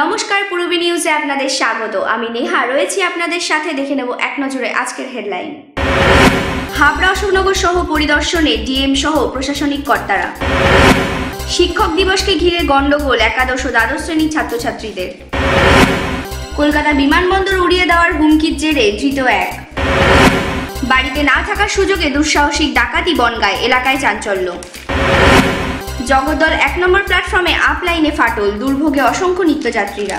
নমস্কার, পূর্বী নিউজে আপনাদের স্বাগত। আমি নেহা রয়েছি আপনাদের সাথে। দেখে নেব এক নজরে আজকের হেডলাইন। হাবড়া অশোকনগর সহ পরিদর্শনে ডিএম সহ প্রশাসনিক কর্তারা। শিক্ষক দিবসকে ঘিরে গন্ডগোল একাদশ ও দ্বাদশ শ্রেণীর ছাত্রছাত্রীদের। কলকাতা বিমানবন্দর উড়িয়ে দেওয়ার হুমকির জেরে ধৃত এক। বাড়িতে না থাকার সুযোগে দুঃসাহসিক ডাকাতি বনগাঁয়, এলাকায় চাঞ্চল্য। জগদ্দল 1 নম্বর প্ল্যাটফর্মে আপ লাইনে ফাটল, দুর্ভোগে অসংখ্য নিত্যযাত্রীরা।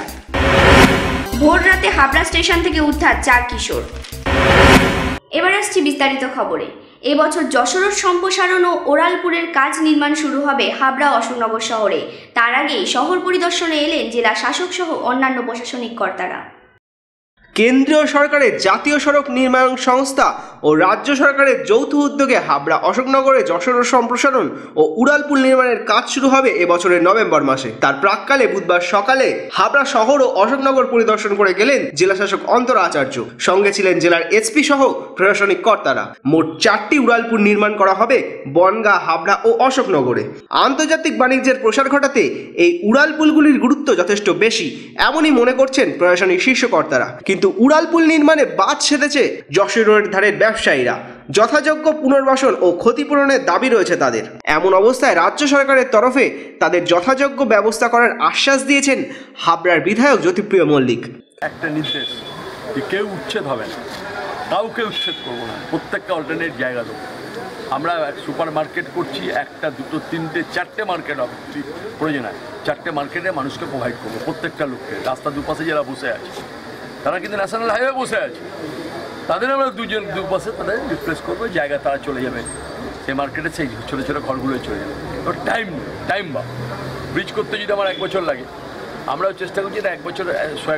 ভোর রাতে হাবড়া স্টেশন থেকে উদ্ধার 4 কিশোর। এবার আসছি বিস্তারিত খবরে। এবছর যশোর সম্প্রসারণ ও ওরালপুরের কাজ নির্মাণ শুরু হবে হাবড়া অশোকনগর শহরে। তার আগেই শহর পরিদর্শনে এলেন জেলা শাসক সহ অন্যান্য প্রশাসনিক কর্তারা। কেন্দ্রীয় সরকারের জাতীয় সড়ক নির্মাণ সংস্থা ও রাজ্য সরকারের যৌথ উদ্যোগে হাবড়া অশোকনগরে যশোর সম্প্রসারণ ও উড়ালপুল নির্মাণের কাজ শুরু হবে এবছরের নভেম্বর মাসে। তার প্রাক্কালে বুধবার সকালে হাবড়া শহর ও অশোকনগর পরিদর্শন করে গেলেন জেলা শাসক অন্তরা আচার্য। সঙ্গে ছিলেন জেলার এসপি সহ প্রশাসনিক কর্তারা। মোট 4টি উড়ালপুল নির্মাণ করা হবে বনগাঁ, হাবড়া ও অশোকনগরে। আন্তর্জাতিক বাণিজ্যের প্রসার ঘটাতে এই উড়ালপুলগুলির গুরুত্ব যথেষ্ট বেশি, এমনই মনে করছেন প্রশাসনিক শীর্ষ কর্তারা। কিন্তু উড়ালপুল নির্মাণে বাদ সেধেছে যশোরের ধারের ব্যবসায়ীরা। যথাযোগ্য পুনর্বাসন ও ক্ষতিপূরণের দাবি রয়েছে তাদের। এমন অবস্থায় রাজ্য সরকারের তরফে তাদের যথাযোগ্য ব্যবস্থা করার আশ্বাস দিয়েছেন হাবড়ার বিধায়ক জ্যোতিপ্রিয় মল্লিক। একটা নির্দেশ, কেউ উচ্ছেদ হবে না, কাউকে উচ্ছেদ করবো না, প্রত্যেকটা অল্টারনেট জায়গা দেবো। আমরা সুপার মার্কেট করছি, 1, 2, 3, 4টে মার্কেট হবে প্রয়োজন হয়। 4টে মার্কেটে মানুষকে প্রোভাইড করবো, প্রত্যেকটা লোককে। রাস্তা দুপাশে যারা বসে আছে তারা কিন্তু ন্যাশনাল হাইওয়ে বসে আছে, তাদের আমরা দুপাশে তাদের রিপ্লেস করবো, জায়গা তারা চলে যাবে সেই মার্কেটে, সেই ছোটো ছোটো ঘরগুলোই চলে যাবে। ওর টাইম বা ব্রিজ করতে যদি আমার 1 বছর লাগে, আমরাও চেষ্টা করছি এটা 1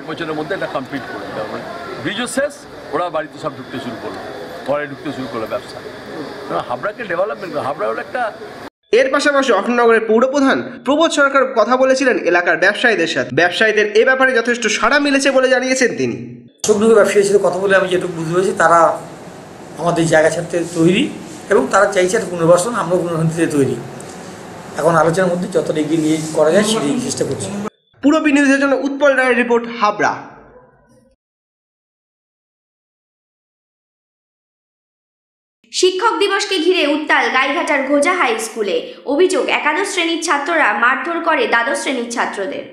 বছরের মধ্যে এটা কমপ্লিট করে দেওয়া। মানে ব্রিজও শেষ, ওরা বাড়িতে সব ঢুকতে শুরু করলো, ঘরে ঢুকতে শুরু করলো ব্যবসা। হাবড়াকে ডেভেলপমেন্ট, হাবড়া হলো একটা। এর পাশাপাশি অশোকনগরের পৌরপ্রধান প্রবোধ সরকার কথা বলেছিলেন এলাকার ব্যবসায়ীদের সাথে। ব্যবসায়ীদের এ ব্যাপারে যথেষ্ট সাড়া মিলেছে বলে জানিয়েছেন তিনি। অশোকনগর ব্যবসায়ীর সাথে কথা বলে আমি যেটুকু বুঝতে পেরেছি, তারা আমাদের জায়গা ছাড়তে তৈরি এবং তারা চাইছে একটা পুনর্বাসন, আমরাও পুনর্বাসন দিতে তৈরি। এখন আলোচনার মধ্যে যতটা এগিয়ে নিয়ে করা যায় সেটাই চেষ্টা করছি। পূর্বী নিউজের জন্য উৎপল রায়ের রিপোর্ট, হাবড়া। শিক্ষক দিবসকে ঘিরে উত্তাল গাইঘাটার ঘোজা হাই স্কুলে। অভিযোগ, একাদশ শ্রেণীর ছাত্ররা মারধর করে দ্বাদশ শ্রেণীর ছাত্রদের।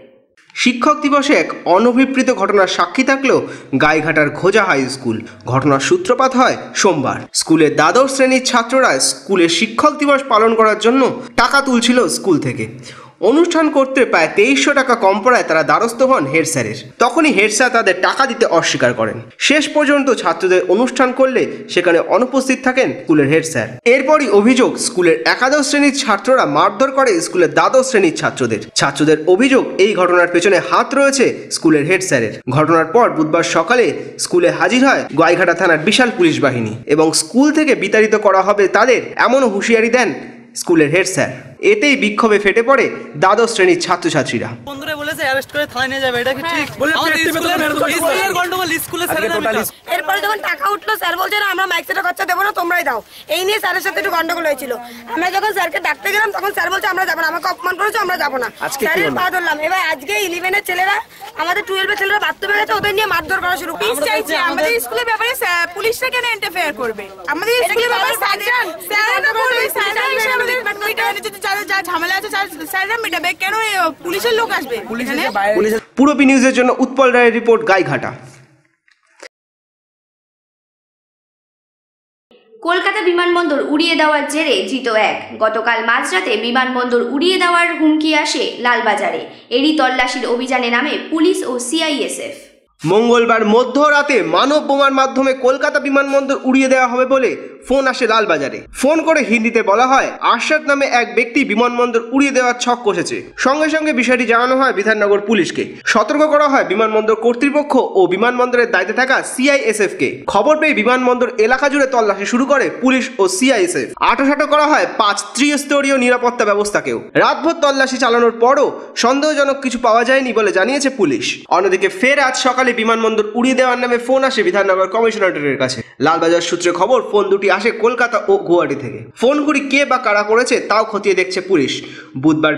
শিক্ষক দিবসে এক অনভিপ্রেত ঘটনার সাক্ষী থাকলেও গাইঘাটার ঘোজা হাই স্কুল। ঘটনার সূত্রপাত হয় সোমবার। স্কুলের দ্বাদশ শ্রেণীর ছাত্ররা স্কুলে শিক্ষক দিবস পালন করার জন্য টাকা তুলছিল স্কুল থেকে। অনুষ্ঠান করতে প্রায় 2300 টাকা কম পড়ায় তারা দ্বারস্থ হন হেড স্যারের। তখনই হেড স্যার তাদের টাকা দিতে অস্বীকার করেন। শেষ পর্যন্ত ছাত্রদের অনুষ্ঠান করলে সেখানে অনুপস্থিত থাকেন স্কুলের হেড স্যার। এরপরই অভিযোগ, স্কুলের একাদশ শ্রেণীর ছাত্ররা মারধর করে স্কুলের দ্বাদশ শ্রেণীর ছাত্রদের অভিযোগ, এই ঘটনার পেছনে হাত রয়েছে স্কুলের হেড স্যারের। ঘটনার পর বুধবার সকালে স্কুলে হাজির হয় গাইঘাটা থানার বিশাল পুলিশ বাহিনী এবং স্কুল থেকে বিতাড়িত করা হবে তাদের, এমনও হুঁশিয়ারি দেন স্কুলের হেড স্যার। এতেই বিক্ষোভে ফেটে পড়ে দ্বাদশ শ্রেণীর ছাত্রছাত্রীরা। বন্ধুরা বলেছে অ্যারেস্ট করে থানায় নিয়ে যাবে, এটা কি ঠিক? স্কুলের গন্ডগোল, স্কুলে এরপরে যখন টাকা উঠলো, স্যার বলছে না আমরা মাইক সেটা খরচা দেবো না, তোমরাই দাও। এই নিয়ে স্যারের সাথে একটু গন্ডগোল হয়েছিল। আমরা যখন স্যারকে ডাকতে গেলাম তখন স্যার বলছে আমরা যাবো না, আমাকে অপমান করেছো, আমরা যাবো না। স্যারের পা ধরলাম। এবার আজকে 11 এর ছেলেরা, আমাদের 12 এর ছেলেরা বাথরুমে গেছে, ওদের নিয়ে মারধর করা শুরু করে। চাইছি আমাদের স্কুলের ব্যাপারে পুলিশরা কেন ইন্টারফেয়ার করবে? আমাদের স্কুলের ব্যাপারে স্যাররা করবে, স্যাররা আমাদের যা ঝামেলা আছে স্যাররা মেটাবে, কেন পুলিশের লোক আসবে? পূর্বী নিউজের জন্য উৎপল রায়ের রিপোর্ট, গাইঘাটা। কলকাতা বিমানবন্দর উড়িয়ে দেওয়ার জেরে ধৃত এক। গতকাল মাঝরাতে বিমানবন্দর উড়িয়ে দেওয়ার হুমকি আসে লালবাজারে। এরই তল্লাশির অভিযানে নামে পুলিশ ও সিআইএসএফ। মঙ্গলবার মধ্যরাতে মানব বোমার মাধ্যমে কলকাতা বিমানবন্দর উড়িয়ে দেওয়া হবে বলে ফোন আসে লালবাজারে। ফোন করে হিন্দিতে বলা হয় আরশাদ নামে এক ব্যক্তি বিমানবন্দর উড়িয়ে দেওয়ার ছক কষেছে। সঙ্গে সঙ্গে বিষয়টি জানানো হয় বিধাননগর পুলিশকে। সতর্ক করা হয় বিমানবন্দর কর্তৃপক্ষ ও বিমানবন্দরের দায়িত্বে থাকা সিআইএসএফ কে। খবর পেয়ে বিমানবন্দর এলাকা জুড়ে তল্লাশি শুরু করে পুলিশ ও সিআইএসএফ। আটোসাটো করা হয় 5 ত্রিস্তরীয় নিরাপত্তা ব্যবস্থাকেও। রাতভর তল্লাশি চালানোর পরও সন্দেহজনক কিছু পাওয়া যায়নি বলে জানিয়েছে পুলিশ। অন্যদিকে ফের আজ সকালে বিমানবন্দর উড়িয়ে দেওয়ার নামে ফোন আসে বিধাননগর কমিশনারেটের কাছে। লালবাজার সূত্রে খবর, ফোন দুটি আসে কলকাতা ও গুয়াহাটি থেকে। ফোনগুলি কে বা কারা করেছে তাও খতিয়ে দেখছে পুলিশ। বুধবার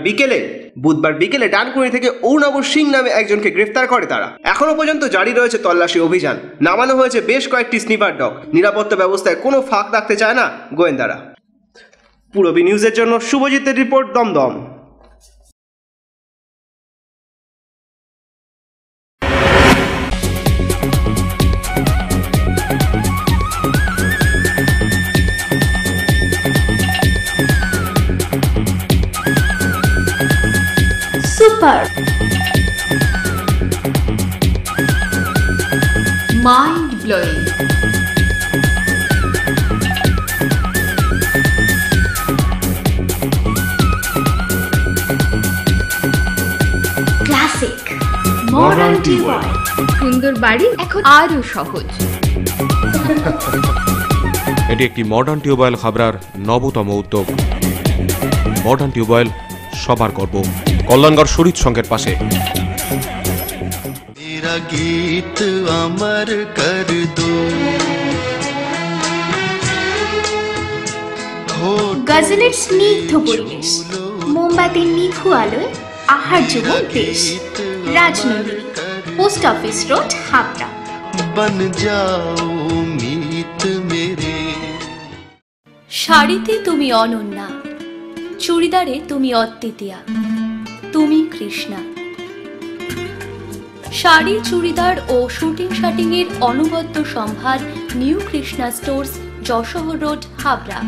বিকেলে ডানকুনি থেকে অরুণাভ সিং নামে একজনকে গ্রেফতার করে তারা। এখনো পর্যন্ত জারি রয়েছে তল্লাশি অভিযান। নামানো হয়েছে বেশ কয়েকটি স্নিপার ডগ। নিরাপত্তা ব্যবস্থায় কোনো ফাঁক রাখতে চায় না গোয়েন্দারা। পূরবী নিউজের জন্য শুভজিতের report, Dum Dum. Super, mind blowing, classic, modern tubewell. সুন্দর বাড়ি এখন আরো সহজ। এটি একটি মডার্ন টিউবওয়েল হাবড়ার নবতম উদ্যোগ। মডার্ন টিউবওয়েল সবার গর্ব। কল্যাণগড় শরীর সংঘের পাশে। গীত আমার কর দো। গজলের স্নিগ্ধ পরিবেশ, মোমবাতির নিভু আলোয় আহার্য দেশ। Rajnandini, post office road, Habra. বন যাও মিত মেরে। শাড়িতে তুমি অনন্যা, চুড়িদারে তুমি অদ্বিতীয়া, তুমি কৃষ্ণা। শাড়ি, চুড়িদার ও শুটিং শাটিং এর অনবদ্য সম্ভার new Krishna stores, Jessore road, Habra.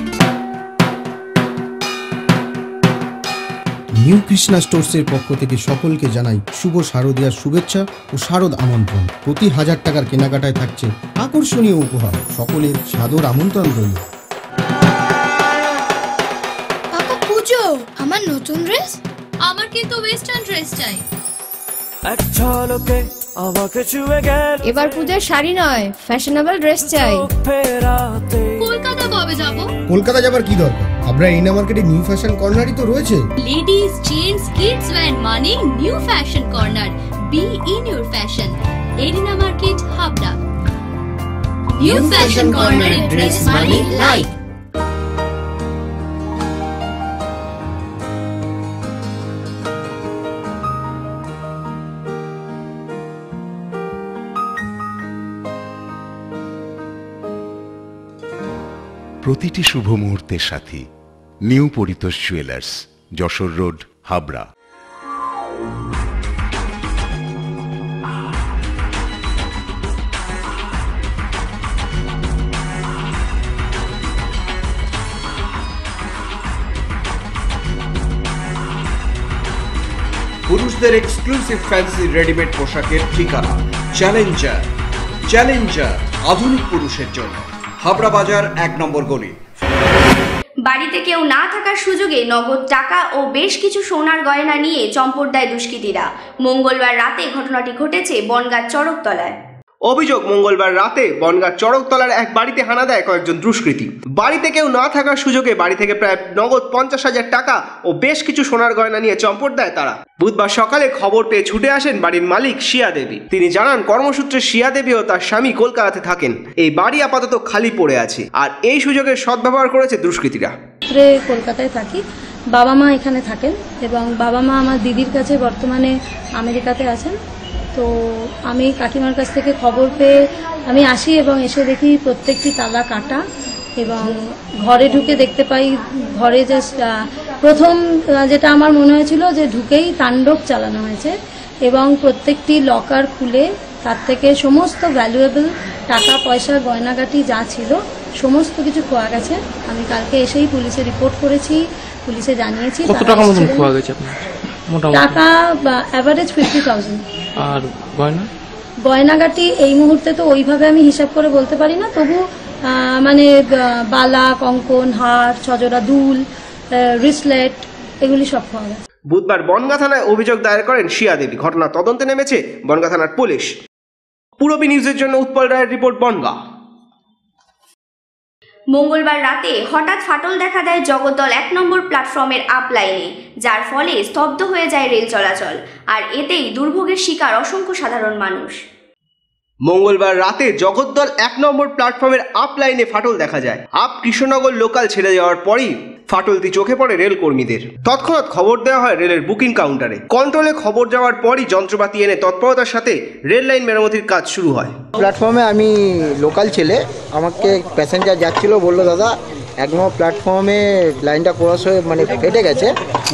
New Krishna স্টোর্সের পক্ষ থেকে সকলকে জানাই শুভ শারদীয়ার শুভেচ্ছা ও শারদ আমন্ত্রণ। প্রতি 1000 টাকার কেনাকাটায় থাকছে আকর্ষণীয় উপহার। সকলের সাদর আমন্ত্রণ রইল। পুজো, আমার নতুন ড্রেস। আমার কিন্তু ওয়েস্টার্ন ড্রেস চাই। এবার পূজার শাড়ি নয়, ফ্যাশনেবল ড্রেস চাই। কলকাতা কবে যাব? কলকাতা যাবার কি দরকার? আপনার এরিনা মার্কেটে নিউ ফ্যাশন কর্নারই তো রয়েছে। লেডিস, জেন্টস, কিডস ওয়্যার মানে new fashion corner. Be in your fashion. Arena market, Habra. New fashion কর্নারের ড্রেস মানে লাইফ। প্রতিটি শুভ মুহূর্তের সাথী new Paritosh jewellers, Jessore road, Habra. পুরুষদের এক্সক্লুসিভ ফ্যান্সি রেডিমেড পোশাকের ঠিকানা চ্যালেঞ্জার, আধুনিক পুরুষের জন্য, হাবড়া বাজার 1 নম্বর গলি। বাড়িতে কেউ না থাকার সুযোগে নগদ টাকা ও বেশ কিছু সোনার গয়না নিয়ে চম্পট দেয় দুষ্কৃতীরা। মঙ্গলবার রাতে ঘটনাটি ঘটেছে বনগাঁ চড়কতলায়। অভিযোগ, মঙ্গলবার রাতে বনগাঁ চড়কতলার এক বাড়িতে হানা দেয় কয়েকজন দুষ্কৃতী। বাড়িতে কেউ না থাকার সুযোগে বাড়ি থেকে প্রায় নগদ 50,000 টাকা ও বেশ কিছু সোনার গয়না নিয়ে চম্পট দেয় তারা। বুধবার সকালে খবর পেয়ে ছুটে আসেন বাড়ির মালিক শিয়া দেবী। তিনি জানান, কর্মসূত্রে শিয়া দেবী ও তার স্বামী কলকাতাতে থাকেন। এই বাড়ি আপাতত খালি পড়ে আছে, আর এই সুযোগের সদ্ব্যবহার করেছে দুষ্কৃতীরা। কলকাতায় থাকি, বাবা মা এখানে থাকেন এবং বাবা মা আমার দিদির কাছে বর্তমানে আমেরিকাতে আছেন। তো আমি কাকিমার কাছ থেকে খবর পেয়ে আমি আসি এবং এসে দেখি প্রত্যেকটি তালা কাটা এবং ঘরে ঢুকে দেখতে পাই ঘরে যে প্রথম যেটা আমার মনে হয়েছিল যে ঢুকেই তাণ্ডব চালানো হয়েছে এবং প্রত্যেকটি লকার খুলে তার থেকে সমস্ত ভ্যালুয়েবল টাকা পয়সা গয়নাগাটি যা ছিল সমস্ত কিছু খোয়া গেছে। আমি কালকে এসেই পুলিশে রিপোর্ট করেছি, পুলিশে জানিয়েছি। কত টাকা মতন খোয়া গেছে আপনার? টাকা অ্যাভারেজ 50,000। আর গয়না? গয়নাগাটি এই মুহূর্তে তো ওইভাবে আমি হিসাব করে বলতে পারি না, তবু মানে বালা, কঙ্কন, হার, ছজোড়া দুল, রিসলেট এগুলি সব খোয়া গেছে। বুধবার বনগাঁ থানায় অভিযোগ দায়ের করেন শিয়া দেবী। ঘটনা তদন্তে নেমেছে বনগাঁ থানার পুলিশ। পূরবী নিউজের জন্য উৎপল রায়ের রিপোর্ট, বনগাঁ। মঙ্গলবার রাতে হঠাৎ ফাটল দেখা দেয় জগদ্দল 1 নম্বর প্ল্যাটফর্মের আপ লাইনে, যার ফলে স্তব্ধ হয়ে যায় রেল চলাচল, আর এতেই দুর্ভোগের শিকার অসংখ্য সাধারণ মানুষ। মঙ্গলবার রাতে জগদ্দল 1 নম্বর প্ল্যাটফর্মের আপ লাইনে ফাটল দেখা যায়। আপ কৃষ্ণনগর লোকাল ছেড়ে যাওয়ার পরই ফাটলটি চোখে পড়ে রেল কর্মীদের। তৎক্ষণাৎ খবর দেওয়া হয় রেলের বুকিং কাউন্টারে। কন্ট্রোলে খবর যাওয়ার পরই যন্ত্রপাতি এনে তৎপরতার সাথে রেল লাইন মেরামতির কাজ শুরু হয়। প্ল্যাটফর্মে আমি লোকাল ছেলে, আমাকে প্যাসেঞ্জার যাচ্ছিল, বললো দাদা 1 নম্বর প্ল্যাটফর্মে লাইনটা ক্রস হয়ে ফেটে গেছে,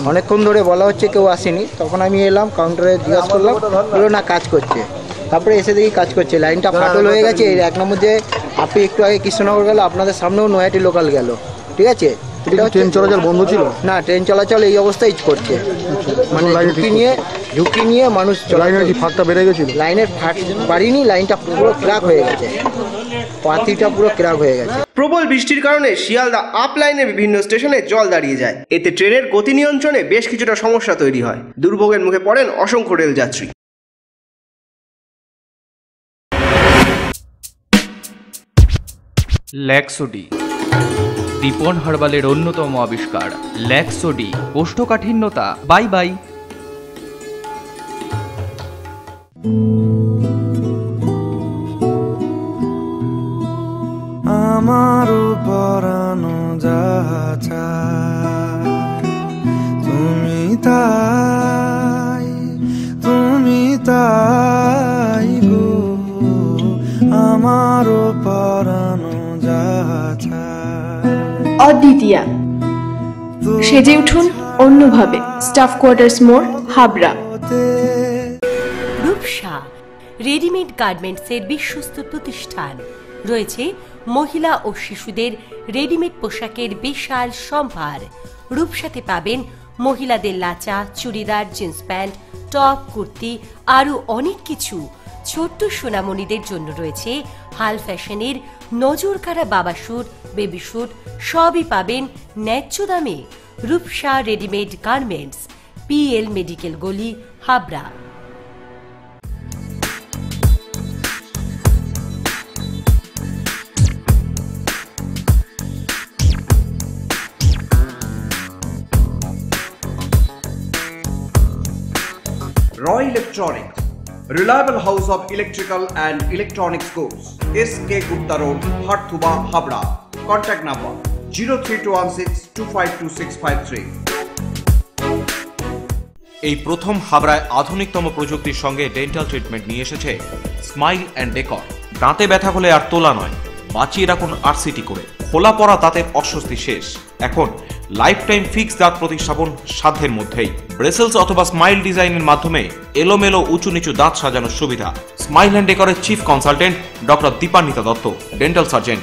অনেকক্ষণ ধরে বলা হচ্ছে কেউ আসেনি। তখন আমি এলাম, কাউন্টারে জিজ্ঞাসা করলাম, বললো না কাজ করছে। তারপরে এসে দেখি কাজ করছে, লাইনটা ফাটল হয়ে গেছে। 1 নম্বর যে আপনি একটু আগে কৃষ্ণনগর গেল, আপনাদের সামনেও নয়াটি লোকাল গেল, ঠিক আছে। ট্রেন চলাচল বন্ধ ছিল না, ট্রেন চলাচল এই অবস্থায় করছে, ঝুঁকি নিয়ে মানুষ। লাইনের ফাঁকটা বেড়ে গেছিল, লাইনের ফাঁক বাড়িনি, লাইনটা পুরো ক্র্যাক হয়ে গেছে, পাতিটা পুরো ক্র্যাক হয়ে গেছে। প্রবল বৃষ্টির কারণে শিয়ালদা আপ লাইনের বিভিন্ন স্টেশনে জল দাঁড়িয়ে যায়। এতে ট্রেনের গতি নিয়ন্ত্রণে বেশ কিছুটা সমস্যা তৈরি হয়। দুর্ভোগের মুখে পড়েন অসংখ্য রেল যাত্রী। ল্যাক্সোডি, দীপন হার্বালের অন্যতম আবিষ্কার ল্যাক্সোডি। কোষ্ঠকাঠিন্যতা বাই বাই। আমারও পরানো যাহা চায়, তুমি তাই গো, আমারও পরানো যাহা চায়। অদ্বিতীয়া, সেজে উঠুন অন্যভাবে। স্টাফ কোয়ার্টার্স মোড়, হাবড়া। রূপসা রেডিমেড গার্মেন্টসের বিশ্বস্ত প্রতিষ্ঠান। রয়েছে মহিলা ও শিশুদের রেডিমেড পোশাকের বিশাল সম্ভার। রূপসাতে পাবেন মহিলাদের lachha, churidar, jeans pant, top, kurti, আরও অনেক কিছু। ছোট্ট সোনামণিদের জন্য রয়েছে হাল ফ্যাশনের নজর কাড়া বাবা স্যুট, বেবি স্যুট, সবই পাবেন ন্যায্য দামে। Rupsa readymade garments, PL medical গলি, Habra. Roy Electronics, reliable house of electrical and electronics goods. SK Gupta Road, Harthuba, Habra. Contact number 03216252653. এই প্রথম হাবড়ায় আধুনিকতম প্রযুক্তির সঙ্গে ডেন্টাল ট্রিটমেন্ট নিয়ে এসেছে স্মাইল অ্যান্ড ডেকর। দাঁতে ব্যথা হলে আর তোলা নয়, বাঁচিয়ে রাখুন RCT করে। খোলা পড়া দাঁতের অস্বস্তি শেষ। এখন লাইফ টাইম ফিক্স দাঁত প্রতিস্থাপন সাধ্যের মধ্যেই। ব্রেসেলস অথবা স্মাইল ডিজাইনের মাধ্যমে এলোমেলো উঁচু নিচু দাঁত সাজানোর সুবিধা। স্মাইল অ্যান্ড ডেকরের chief consultant doctor Dipanwita Dutta, dental surgeon.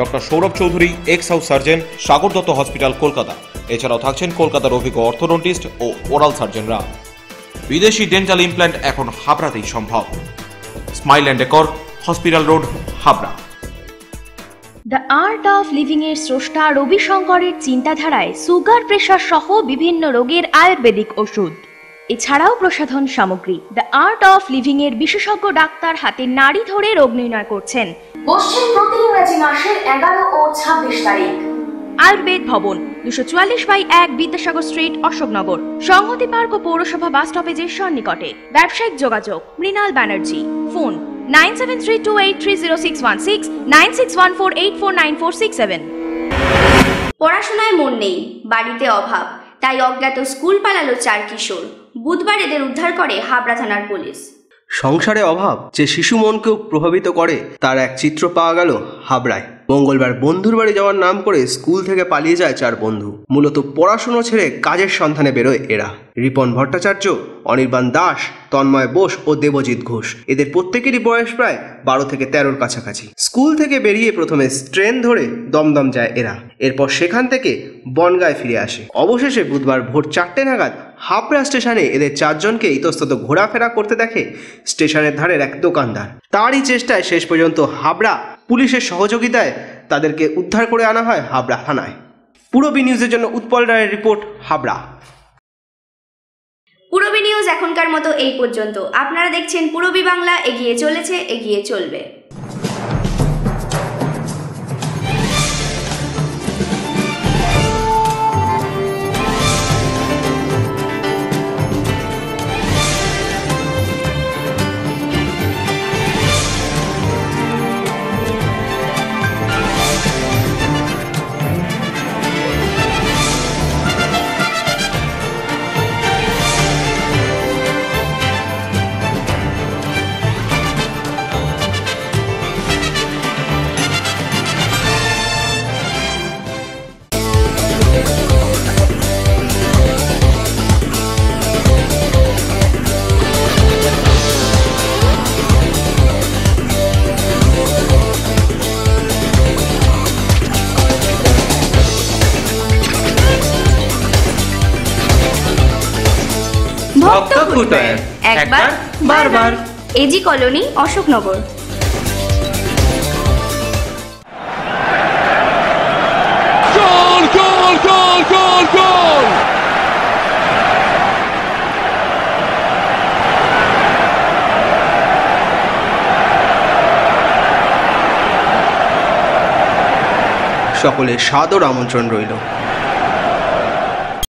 Doctor Sourav Chowdhury, ex house surgeon, Sagar Dutta hospital, Kolkata. এছাড়াও থাকছেন কলকাতার অভিজ্ঞ অর্থোডন্টিস্ট ও ওরাল সার্জনরা। বিদেশি ডেন্টাল ইমপ্ল্যান্ট এখন হাবড়াতেই সম্ভব। Smile and decor, hospital road, Habra. The art of living এর স্রষ্টা রবিশঙ্করের চিন্তাধারায় সুগার, প্রেশার সহ বিভিন্ন রোগের আয়ুর্বেদিক ওষুধ, এছাড়াও প্রসাধন সামগ্রী। দ্য আর্ট অফ লিভিং এর বিশেষজ্ঞ ডাক্তার হাতে নাড়ি ধরে রোগ নির্ণয় করছেন। বসছেন প্রতি ইংরেজি মাসের 11 ও 26 তারিখ। আয়ুর্বেদ ভবন, 244/1 বিদ্যাসাগর স্ট্রিট, অশোকনগর, সংহতি পার্ক ও পৌরসভা বাস স্টপেজের সন্নিকটে। ব্যবসায়িক যোগাযোগ মৃণাল ব্যানার্জি, ফোন 9732830616, 9614849467। পড়াশোনায় মন নেই, বাড়িতে অভাব, তাই অজ্ঞাত স্কুল পালালো 4 কিশোর। বুধবার এদের উদ্ধার করে হাবড়া থানার পুলিশ। সংসারে অভাব যে শিশু মনকেও প্রভাবিত করে তার এক চিত্র পাওয়া গেল হাবড়ায়। মঙ্গলবার বন্ধুর বাড়ি যাওয়ার নাম করে স্কুল থেকে পালিয়ে যায় 4 বন্ধু। মূলত পড়াশোনা ছেড়ে কাজের সন্ধানে বেরোয় এরা। রিপন ভট্টাচার্য, অনির্বাণ দাস, তন্ময় বোস ও দেবজিৎ ঘোষ। এদের প্রত্যেকেরই বয়স প্রায় 12 থেকে 13-র কাছাকাছি। স্কুল থেকে বেরিয়ে প্রথমে ট্রেন ধরে দমদম যায় এরা, এরপর সেখান থেকে বনগাঁয় ফিরে আসে। অবশেষে বুধবার ভোর 4টে নাগাদ হাবড়া স্টেশনে এদের 4 জনকে ইতস্তত ঘোরাফেরা করতে দেখে স্টেশনের ধারের এক দোকানদার। তারই চেষ্টায় শেষ পর্যন্ত হাবড়া পুলিশের সহযোগিতায় তাদেরকে উদ্ধার করে আনা হয় হাবড়া থানায়। পূরবী নিউজের জন্য উৎপল রায়ের রিপোর্ট, হাবড়া। পূরবী নিউজ এখনকার মতো এই পর্যন্ত। আপনারা দেখছেন পূরবী বাংলা, এগিয়ে চলেছে, এগিয়ে চলবে। ভক্ত ফুটওয়্যার, একবার বারবার। AG colony, Ashoknagar. গোল গোল গোল গোল গোল! সকলের সাদর আমন্ত্রণ রইল।